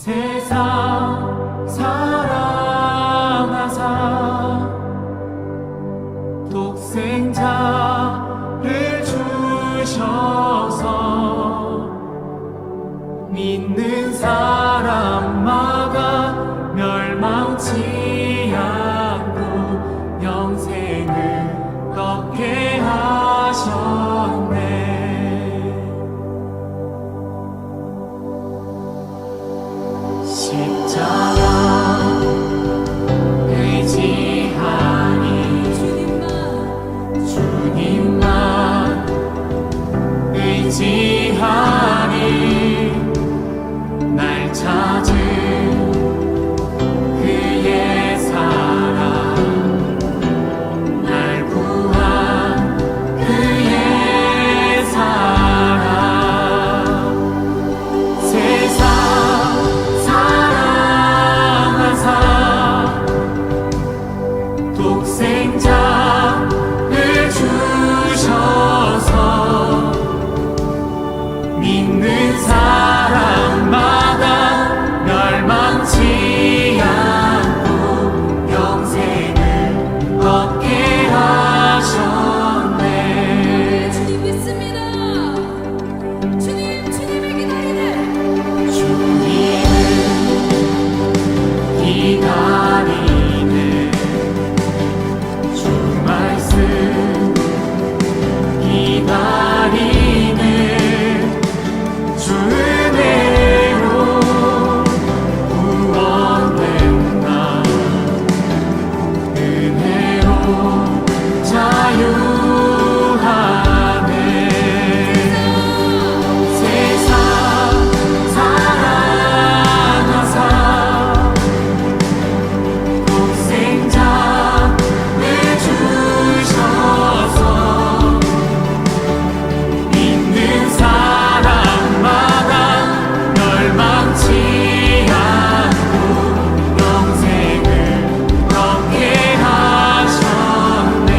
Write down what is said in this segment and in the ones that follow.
세상 사랑하사 독생자를 주셔서 믿는 사람마다 멸망치 않고 영생을 얻게 하셨네. 십자가 의지하니 주님만 의지하니 날 찾은 그의 사랑 날 구한 그의 사랑 세상 사랑하사 독생자를 주셔서 믿는 사람마다 멸망치 않고 영생을 얻게 하셨네. 주님 믿습니다. 주님을 기다리네. 주님을 기다리네. 주 말씀 기다리네. 주 은혜로 구원된 나 은혜로 자유하네. 세상 사랑하사 독생자를 주셔서 믿는 사람마다 멸망치 않고 영생을 얻게 하셨네.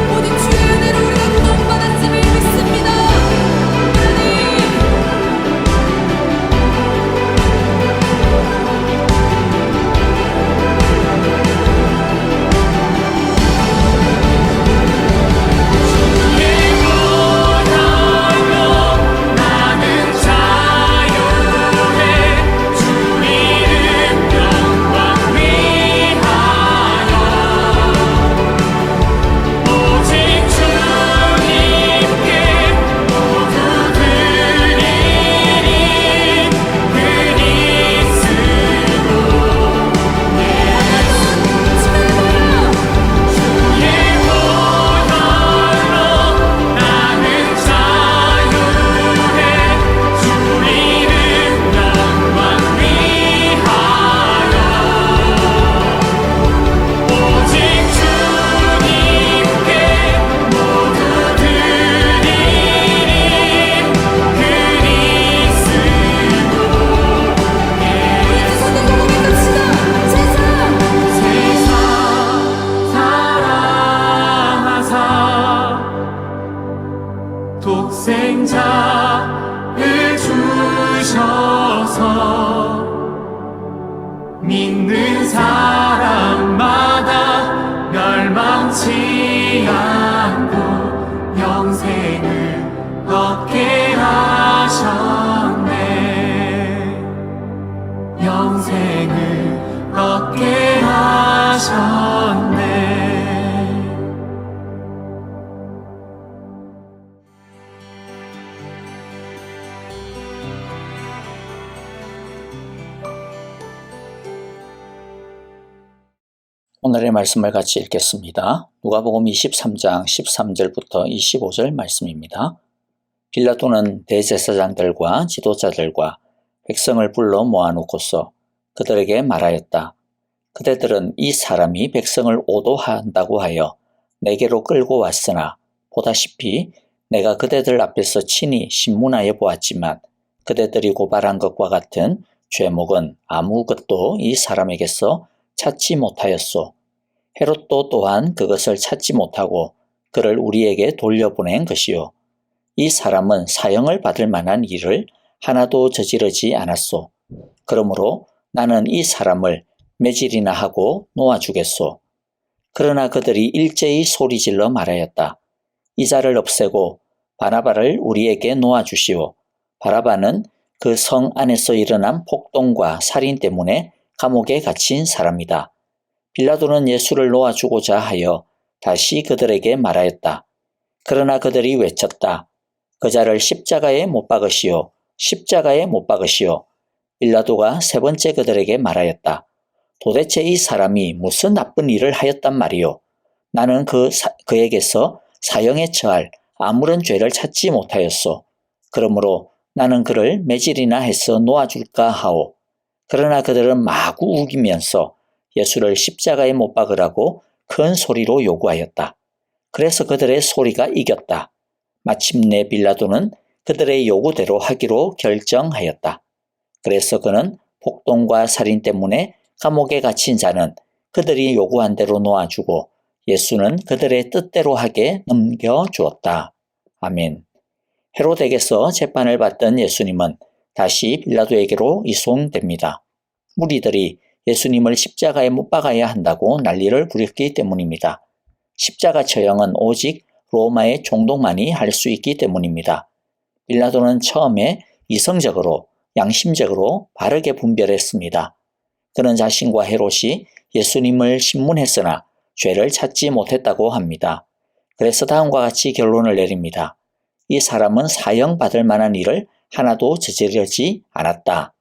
모든 주의 은혜로 우리가 구원받았음을 믿습니다. 나는 자유해. 주 이름 영광 위하여 오직 주님께 모두 드리리. 그리스도 주의 보혈로 나는 자유해. 주 이름 영광 위하여 오직 주님께 모두 드리리. 그리스도 손을 들고 믿읍시다. 세상 세상 사랑하사 독생자를 주셔서 믿는 사람마다 멸망치 않고 영생을 얻게 하셨네. 영생을 얻게 하셨네. 오늘의 말씀을 같이 읽겠습니다. 누가복음 23장 13절부터 25절 말씀입니다. 빌라도는 대제사장들과 지도자들과 백성을 불러 모아놓고서 그들에게 말하였다. 그대들은 이 사람이 백성을 오도한다고 하여 내게로 끌고 왔으나 보다시피 내가 그대들 앞에서 친히 신문하여 보았지만 그대들이 고발한 것과 같은 죄목은 아무것도 이 사람에게서 찾지 못하였소. 헤롯도 또한 그것을 찾지 못하고 그를 우리에게 돌려보낸 것이요. 이 사람은 사형을 받을 만한 일을 하나도 저지르지 않았소. 그러므로 나는 이 사람을 매질이나 하고 놓아주겠소. 그러나 그들이 일제히 소리질러 말하였다. 이 자를 없애고 바나바를 우리에게 놓아주시오. 바나바는 그 성 안에서 일어난 폭동과 살인 때문에 감옥에 갇힌 사람이다. 빌라도는 예수를 놓아주고자 하여 다시 그들에게 말하였다. 그러나 그들이 외쳤다. 그 자를 십자가에 못 박으시오. 십자가에 못 박으시오. 빌라도가 세 번째 그들에게 말하였다. 도대체 이 사람이 무슨 나쁜 일을 하였단 말이오. 나는 그에게서 사형에 처할 아무런 죄를 찾지 못하였소. 그러므로 나는 그를 매질이나 해서 놓아줄까 하오. 그러나 그들은 마구 우기면서 예수를 십자가에 못 박으라고 큰 소리로 요구하였다. 그래서 그들의 소리가 이겼다. 마침내 빌라도는 그들의 요구대로 하기로 결정하였다. 그래서 그는 폭동과 살인 때문에 감옥에 갇힌 자는 그들이 요구한 대로 놓아주고 예수는 그들의 뜻대로 하게 넘겨주었다. 아멘. 헤롯에게서 재판을 받던 예수님은 다시 빌라도에게로 이송됩니다. 무리들이 예수님을 십자가에 못 박아야 한다고 난리를 부렸기 때문입니다. 십자가 처형은 오직 로마의 총독만이 할 수 있기 때문입니다. 빌라도는 처음에 이성적으로 양심적으로 바르게 분별했습니다. 그는 자신과 헤롯이 예수님을 신문했으나 죄를 찾지 못했다고 합니다. 그래서 다음과 같이 결론을 내립니다. 이 사람은 사형받을 만한 일을 하나도 저지르지 않았다.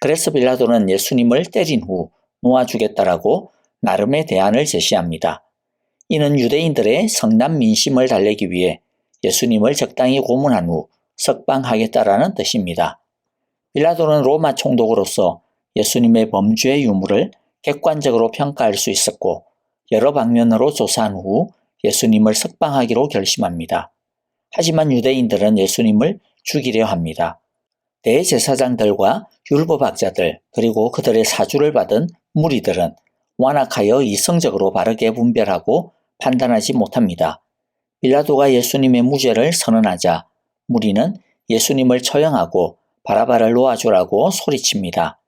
그래서 빌라도는 예수님을 때린 후 놓아주겠다라고 나름의 대안을 제시합니다. 이는 유대인들의 성난 민심을 달래기 위해 예수님을 적당히 고문한 후 석방하겠다라는 뜻입니다. 빌라도는 로마 총독으로서 예수님의 범죄의 유무를 객관적으로 평가할 수 있었고 여러 방면으로 조사한 후 예수님을 석방하기로 결심합니다. 하지만 유대인들은 예수님을 죽이려 합니다. 대제사장들과 율법학자들 그리고 그들의 사주를 받은 무리들은 완악하여 이성적으로 바르게 분별하고 판단하지 못합니다. 빌라도가 예수님의 무죄를 선언하자 무리는 예수님을 처형하고 바라바를 놓아주라고 소리칩니다.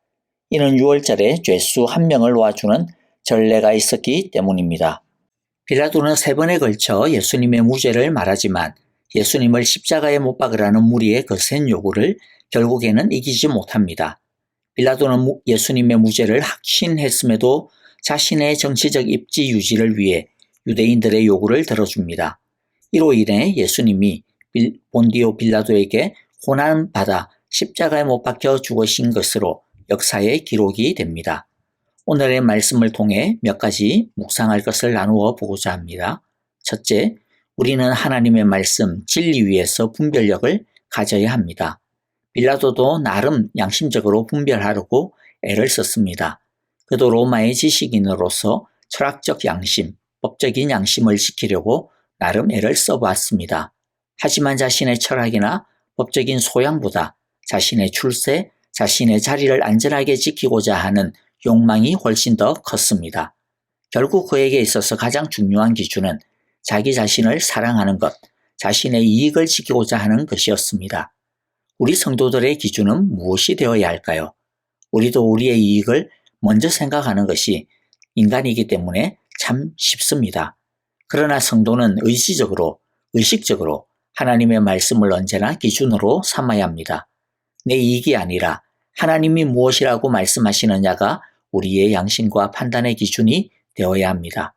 이는 유월절에 죄수 한 명을 놓아주는 전례가 있었기 때문입니다. 빌라도는 세 번에 걸쳐 예수님의 무죄를 말하지만 예수님을 십자가에 못 박으라는 무리의 거센 요구를 결국에는 이기지 못합니다. 빌라도는 예수님의 무죄를 확신했음에도 자신의 정치적 입지 유지를 위해 유대인들의 요구를 들어줍니다. 이로 인해 예수님이 본디오 빌라도에게 고난받아 십자가에 못 박혀 죽으신 것으로 역사의 기록이 됩니다. 오늘의 말씀을 통해 몇 가지 묵상할 것을 나누어 보고자 합니다. 첫째, 우리는 하나님의 말씀, 진리 위에서 분별력을 가져야 합니다. 빌라도도 나름 양심적으로 분별하려고 애를 썼습니다. 그도 로마의 지식인으로서 철학적 양심, 법적인 양심을 지키려고 나름 애를 써보았습니다. 하지만 자신의 철학이나 법적인 소양보다 자신의 출세, 자신의 자리를 안전하게 지키고자 하는 욕망이 훨씬 더 컸습니다. 결국 그에게 있어서 가장 중요한 기준은 자기 자신을 사랑하는 것, 자신의 이익을 지키고자 하는 것이었습니다. 우리 성도들의 기준은 무엇이 되어야 할까요? 우리도 우리의 이익을 먼저 생각하는 것이 인간이기 때문에 참 쉽습니다. 그러나 성도는 의식적으로 하나님의 말씀을 언제나 기준으로 삼아야 합니다. 내 이익이 아니라 하나님이 무엇이라고 말씀하시느냐가 우리의 양심과 판단의 기준이 되어야 합니다.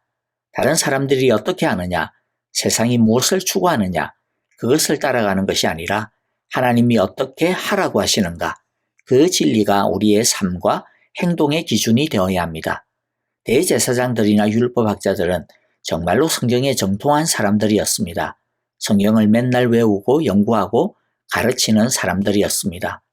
다른 사람들이 어떻게 하느냐, 세상이 무엇을 추구하느냐, 그것을 따라가는 것이 아니라 하나님이 어떻게 하라고 하시는가, 그 진리가 우리의 삶과 행동의 기준이 되어야 합니다. 대제사장들이나 율법학자들은 정말로 성경에 정통한 사람들이었습니다. 성경을 맨날 외우고 연구하고 가르치는 사람들이었습니다.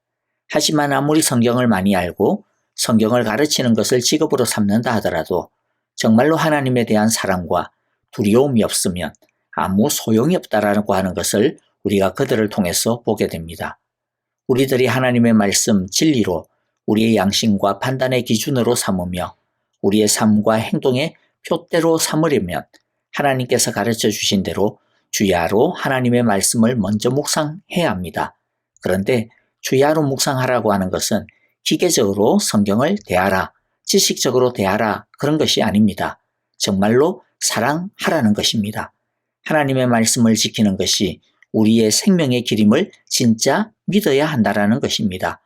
하지만 아무리 성경을 많이 알고 성경을 가르치는 것을 직업으로 삼는다 하더라도 정말로 하나님에 대한 사랑과 두려움이 없으면 아무 소용이 없다라고 하는 것을 우리가 그들을 통해서 보게 됩니다. 우리들이 하나님의 말씀 진리로 우리의 양심과 판단의 기준으로 삼으며 우리의 삶과 행동의 표대로 삼으려면 하나님께서 가르쳐 주신 대로 주야로 하나님의 말씀을 먼저 묵상해야 합니다. 그런데 주야로 묵상하라고 하는 것은 기계적으로 성경을 대하라, 지식적으로 대하라 그런 것이 아닙니다. 정말로 사랑하라는 것입니다. 하나님의 말씀을 지키는 것이 우리의 생명의 길임을 진짜 믿어야 한다는 것입니다.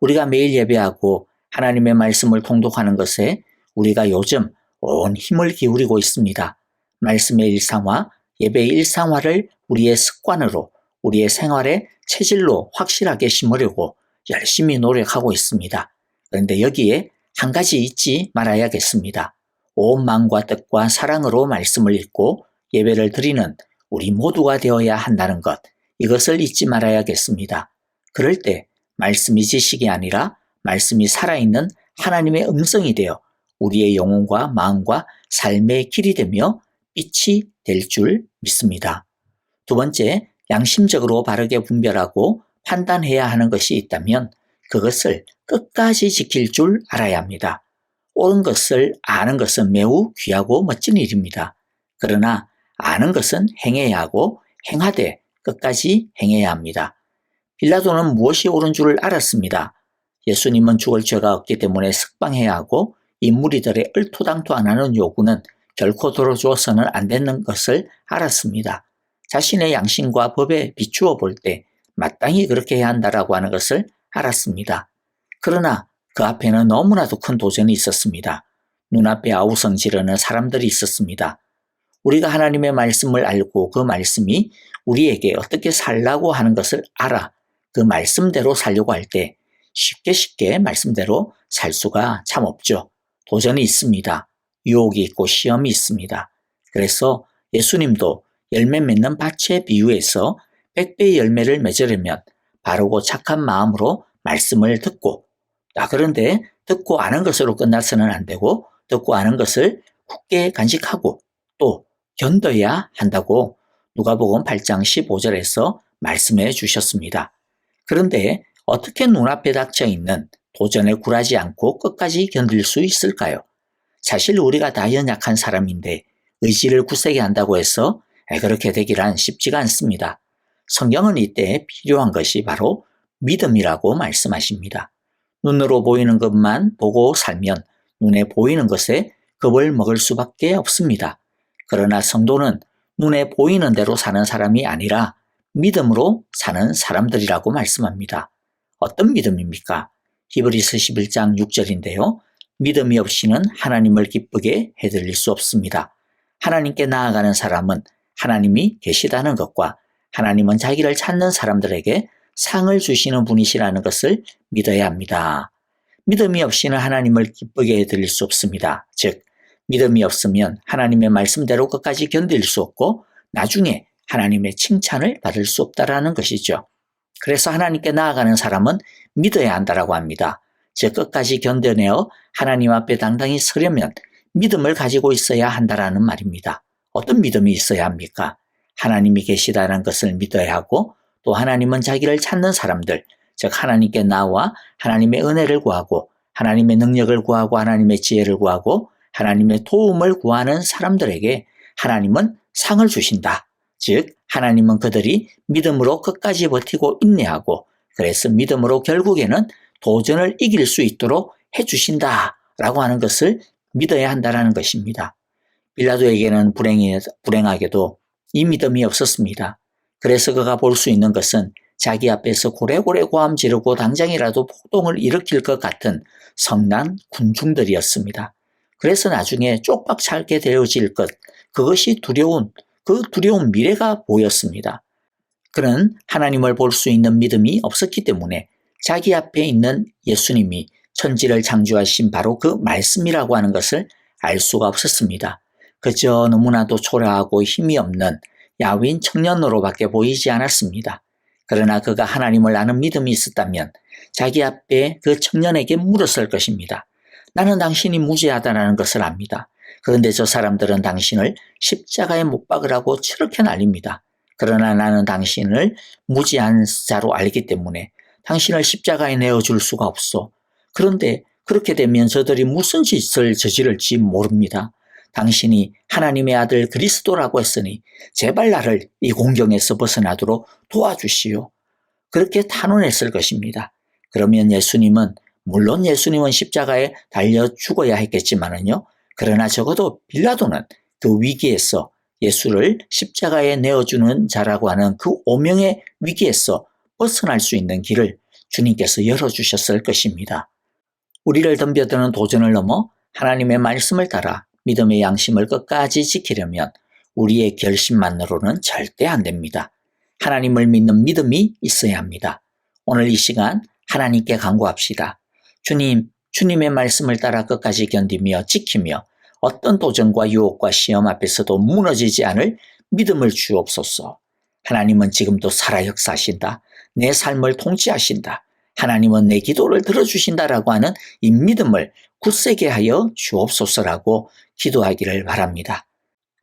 우리가 매일 예배하고 하나님의 말씀을 통독하는 것에 우리가 요즘 온 힘을 기울이고 있습니다. 말씀의 일상화, 예배의 일상화를 우리의 습관으로, 우리의 생활의 체질로 확실하게 심으려고 열심히 노력하고 있습니다. 그런데 여기에 한 가지 잊지 말아야겠습니다. 온 마음과 뜻과 사랑으로 말씀을 읽고 예배를 드리는 우리 모두가 되어야 한다는 것, 이것을 잊지 말아야겠습니다. 그럴 때 말씀이 지식이 아니라 말씀이 살아있는 하나님의 음성이 되어 우리의 영혼과 마음과 삶의 길이 되며 빛이 될 줄 믿습니다. 두 번째, 양심적으로 바르게 분별하고 판단해야 하는 것이 있다면 그것을 끝까지 지킬 줄 알아야 합니다. 옳은 것을 아는 것은 매우 귀하고 멋진 일입니다. 그러나 아는 것은 행해야 하고 행하되 끝까지 행해야 합니다. 빌라도는 무엇이 옳은 줄을 알았습니다. 예수님은 죽을 죄가 없기 때문에 석방해야 하고 이 무리들의 얼토당토 안 하는 요구는 결코 들어주어서는 안 되는 것을 알았습니다. 자신의 양심과 법에 비추어 볼 때 마땅히 그렇게 해야 한다라고 하는 것을 알았습니다. 그러나 그 앞에는 너무나도 큰 도전이 있었습니다. 눈앞에 아우성 지르는 사람들이 있었습니다. 우리가 하나님의 말씀을 알고 그 말씀이 우리에게 어떻게 살라고 하는 것을 알아 그 말씀대로 살려고 할 때 쉽게 말씀대로 살 수가 참 없죠. 도전이 있습니다. 유혹이 있고 시험이 있습니다. 그래서 예수님도 열매 맺는 밭의 비유에서 100배의 열매를 맺으려면 바르고 착한 마음으로 말씀을 듣고, 그런데 듣고 아는 것으로 끝나서는 안 되고 듣고 아는 것을 굳게 간직하고 또 견뎌야 한다고 누가복음 8장 15절에서 말씀해 주셨습니다. 그런데 어떻게 눈앞에 닥쳐 있는 도전에 굴하지 않고 끝까지 견딜 수 있을까요? 사실 우리가 다 연약한 사람인데 의지를 굳세게 한다고 해서 그렇게 되기란 쉽지가 않습니다. 성경은 이때 필요한 것이 바로 믿음이라고 말씀하십니다. 눈으로 보이는 것만 보고 살면 눈에 보이는 것에 겁을 먹을 수밖에 없습니다. 그러나 성도는 눈에 보이는 대로 사는 사람이 아니라 믿음으로 사는 사람들이라고 말씀합니다. 어떤 믿음입니까? 히브리서 11장 6절인데요. 믿음이 없이는 하나님을 기쁘게 해드릴 수 없습니다. 하나님께 나아가는 사람은 하나님이 계시다는 것과 하나님은 자기를 찾는 사람들에게 상을 주시는 분이시라는 것을 믿어야 합니다. 믿음이 없이는 하나님을 기쁘게 해드릴 수 없습니다. 즉, 믿음이 없으면 하나님의 말씀대로 끝까지 견딜 수 없고 나중에 하나님의 칭찬을 받을 수 없다라는 것이죠. 그래서 하나님께 나아가는 사람은 믿어야 한다라고 합니다. 즉 끝까지 견뎌내어 하나님 앞에 당당히 서려면 믿음을 가지고 있어야 한다라는 말입니다. 어떤 믿음이 있어야 합니까? 하나님이 계시다는 것을 믿어야 하고 또 하나님은 자기를 찾는 사람들, 즉 하나님께 나와 하나님의 은혜를 구하고 하나님의 능력을 구하고 하나님의 지혜를 구하고 하나님의 도움을 구하는 사람들에게 하나님은 상을 주신다. 즉 하나님은 그들이 믿음으로 끝까지 버티고 인내하고 그래서 믿음으로 결국에는 도전을 이길 수 있도록 해주신다라고 하는 것을 믿어야 한다는 것입니다. 빌라도에게는 불행하게도 이 믿음이 없었습니다. 그래서 그가 볼 수 있는 것은 자기 앞에서 고래고래 고함 지르고 당장이라도 폭동을 일으킬 것 같은 성난 군중들이었습니다. 그래서 나중에 쪽박 살게 되어질 것, 그것이 그 두려운 미래가 보였습니다. 그는 하나님을 볼 수 있는 믿음이 없었기 때문에 자기 앞에 있는 예수님이 천지를 창조하신 바로 그 말씀이라고 하는 것을 알 수가 없었습니다. 그저 너무나도 초라하고 힘이 없는 야윈 청년으로밖에 보이지 않았습니다. 그러나 그가 하나님을 아는 믿음이 있었다면 자기 앞에 그 청년에게 물었을 것입니다. 나는 당신이 무죄하다는 것을 압니다. 그런데 저 사람들은 당신을 십자가에 못 박으라고 저렇게 날립니다. 그러나 나는 당신을 무죄한 자로 알기 때문에 당신을 십자가에 내어줄 수가 없소. 그런데 그렇게 되면 저들이 무슨 짓을 저지를지 모릅니다. 당신이 하나님의 아들 그리스도라고 했으니 제발 나를 이 공경에서 벗어나도록 도와주시오. 그렇게 탄원했을 것입니다. 그러면 물론 예수님은 십자가에 달려 죽어야 했겠지만은요. 그러나 적어도 빌라도는 그 위기에서 예수를 십자가에 내어주는 자라고 하는 그 오명의 위기에서 벗어날 수 있는 길을 주님께서 열어주셨을 것입니다. 우리를 덤벼드는 도전을 넘어 하나님의 말씀을 따라 믿음의 양심을 끝까지 지키려면 우리의 결심만으로는 절대 안 됩니다. 하나님을 믿는 믿음이 있어야 합니다. 오늘 이 시간 하나님께 간구합시다. 주님의 말씀을 따라 끝까지 견디며 지키며 어떤 도전과 유혹과 시험 앞에서도 무너지지 않을 믿음을 주옵소서. 하나님은 지금도 살아 역사하신다. 내 삶을 통치하신다. 하나님은 내 기도를 들어주신다라고 하는 이 믿음을 굳세게 하여 주옵소서라고 기도하기를 바랍니다.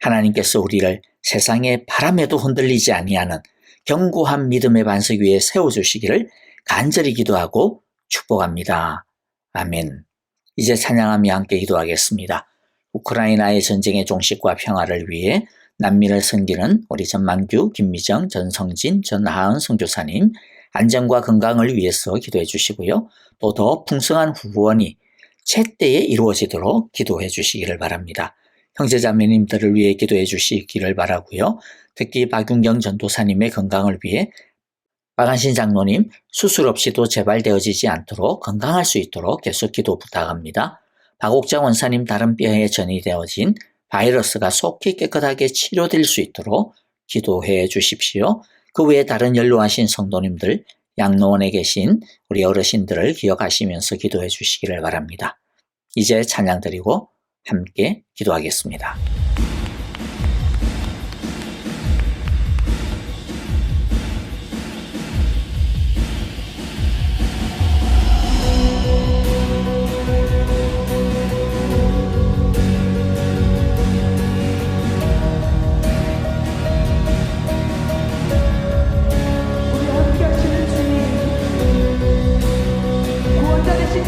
하나님께서 우리를 세상의 바람에도 흔들리지 아니하는 견고한 믿음의 반석 위에 세워주시기를 간절히 기도하고 축복합니다. 아멘. 이제 찬양하며 함께 기도하겠습니다. 우크라이나의 전쟁의 종식과 평화를 위해 난민을 섬기는 우리 전만규, 김미정, 전성진, 전하은 선교사님 안전과 건강을 위해서 기도해 주시고요. 또 더 풍성한 후원이 채때에 이루어지도록 기도해 주시기를 바랍니다. 형제자매님들을 위해 기도해 주시기를 바라고요. 특히 박윤경 전도사님의 건강을 위해 박한신 장로님 수술 없이도 재발되어지지 않도록 건강할 수 있도록 계속 기도 부탁합니다. 박옥장 원사님 다른 뼈에 전이되어진 바이러스가 속히 깨끗하게 치료될 수 있도록 기도해 주십시오. 그 외에 다른 연로하신 성도님들, 양로원에 계신 우리 어르신들을 기억하시면서 기도해 주시기를 바랍니다. 이제 찬양 드리고 함께 기도하겠습니다.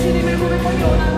주님을 고백하기 원합니다.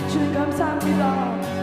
주님 감사합니다.